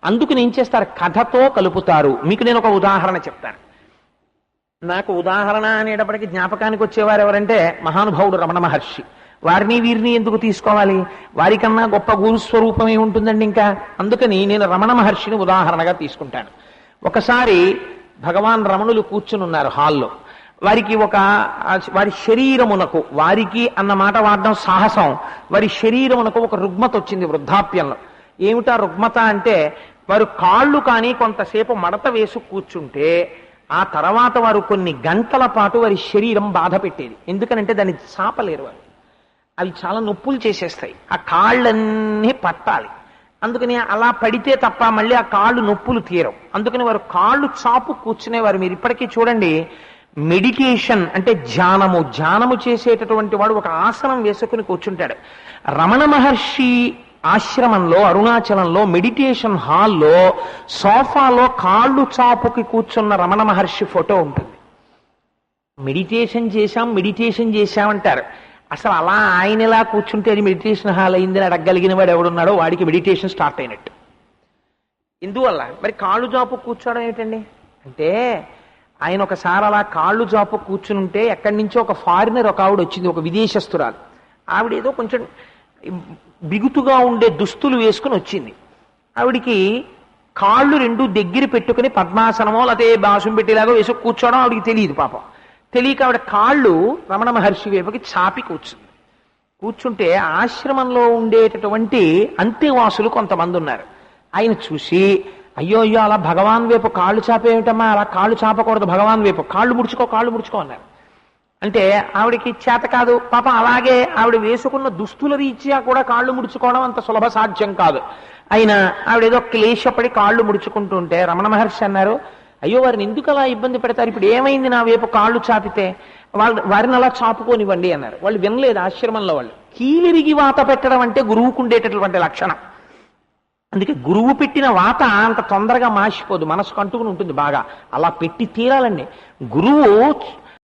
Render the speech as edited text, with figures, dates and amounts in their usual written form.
అందుకని ఏం చేస్తారు, కథతో కలుపుతారు. మీకు నేను ఒక ఉదాహరణ చెప్తాను. నాకు ఉదాహరణ అనేటప్పటికీ జ్ఞాపకానికి వచ్చేవారు ఎవరంటే మహానుభావుడు రమణ మహర్షి. వారిని వీరిని ఎందుకు తీసుకోవాలి, వారికన్నా గొప్ప గురుస్వరూపం ఏముంటుందండి ఇంకా. అందుకని నేను రమణ మహర్షిని ఉదాహరణగా తీసుకుంటాను. ఒకసారి భగవాన్ రమణులు కూర్చుని ఉన్నారు హాల్లో. వారికి వారి శరీరమునకు, వారికి అన్న మాట వాడడం సాహసం, వారి శరీరమునకు ఒక రుగ్మత వచ్చింది వృద్ధాప్యంలో. ఏమిటా రుగ్మత అంటే, వారు కాళ్ళు కానీ కొంతసేపు మడత వేసి కూర్చుంటే ఆ తర్వాత వారు కొన్ని గంటల పాటు వారి శరీరం బాధ పెట్టేది. ఎందుకనంటే దాన్ని చాపలేరు వారు, అవి చాలా నొప్పులు చేసేస్తాయి. ఆ కాళ్ళన్నీ పట్టాలి. అందుకని అలా పడితే తప్ప మళ్ళీ ఆ కాళ్ళు నొప్పులు తీరవు. అందుకని వారు కాళ్ళు చాపు కూర్చునేవారు. మీరు ఇప్పటికీ చూడండి, మెడిటేషన్ అంటే ధ్యానము చేసేటటువంటి వాడు ఒక ఆసనం వేసుకుని కూర్చుంటాడు. రమణ మహర్షి ఆశ్రమంలో అరుణాచలంలో మెడిటేషన్ హాల్లో సోఫాలో కాళ్ళు చాపుకి కూర్చున్న రమణ మహర్షి ఫోటో ఉంటుంది. మెడిటేషన్ చేశామంటారు. అసలు అలా ఆయన ఎలా కూర్చుంటే అది మెడిటేషన్ హాల్ అయిందని అడగగలిగిన వాడు ఎవడున్నాడో వాడికి మెడిటేషన్ స్టార్ట్ అయినట్టు. ఎందువల్ల మరి కాళ్ళు జాపు కూర్చోవడం ఏమిటండి అంటే, ఆయన ఒకసారి అలా కాళ్ళు జాపు కూర్చుని ఉంటే ఎక్కడి నుంచో ఒక ఫారినర్ ఒక ఆవిడ వచ్చింది, ఒక విదేశస్తురాలు. ఆవిడ ఏదో కొంచెం బిగుతుగా ఉండే దుస్తులు వేసుకుని వచ్చింది. ఆవిడికి కాళ్ళు రెండు దగ్గర పెట్టుకుని పద్మాసనమో లేకపోతే బాసం పెట్టేలాగా వేసి కూర్చోవడం ఆవిడికి తెలియదు. పాపం తెలియక ఆవిడ కాళ్ళు రమణ మహర్షి వైపుకి చాపి కూర్చుంటే ఆశ్రమంలో ఉండేటటువంటి అంత్యవాసులు కొంతమంది ఉన్నారు. ఆయన చూసి, అయ్యో అలా భగవాన్ వైపు కాళ్ళు చాపేమిటమ్మా, అలా కాళ్ళు చాపకూడదు, భగవాన్ వైపు కాళ్ళు ముడుచుకో అన్నారు. అంటే ఆవిడకి చేత కాదు పాపం. అలాగే ఆవిడ వేసుకున్న దుస్తుల రీత్యా కూడా కాళ్ళు ముడుచుకోవడం అంత సులభ సాధ్యం కాదు. అయినా ఆవిడ ఏదో క్లేశపడి కాళ్ళు ముడుచుకుంటూ ఉంటే రమణ మహర్షి అన్నారు, అయ్యో వారిని ఎందుకు అలా ఇబ్బంది పెడతారు, ఇప్పుడు ఏమైంది నా వైపు కాళ్ళు చాపితే, వారిని అలా చాపుకోనివ్వండి అన్నారు. వాళ్ళు వినలేదు ఆశ్రమంలో. వాళ్ళు కీలిరిగి వాత పెట్టడం అంటే గురువుకు ఉండేటటువంటి లక్షణం. అందుకే గురువు పెట్టిన వాత అంత తొందరగా మాసిపోదు, మనసుకు అంటుకుని ఉంటుంది బాగా. అలా పెట్టి తీరాలండి. గురువు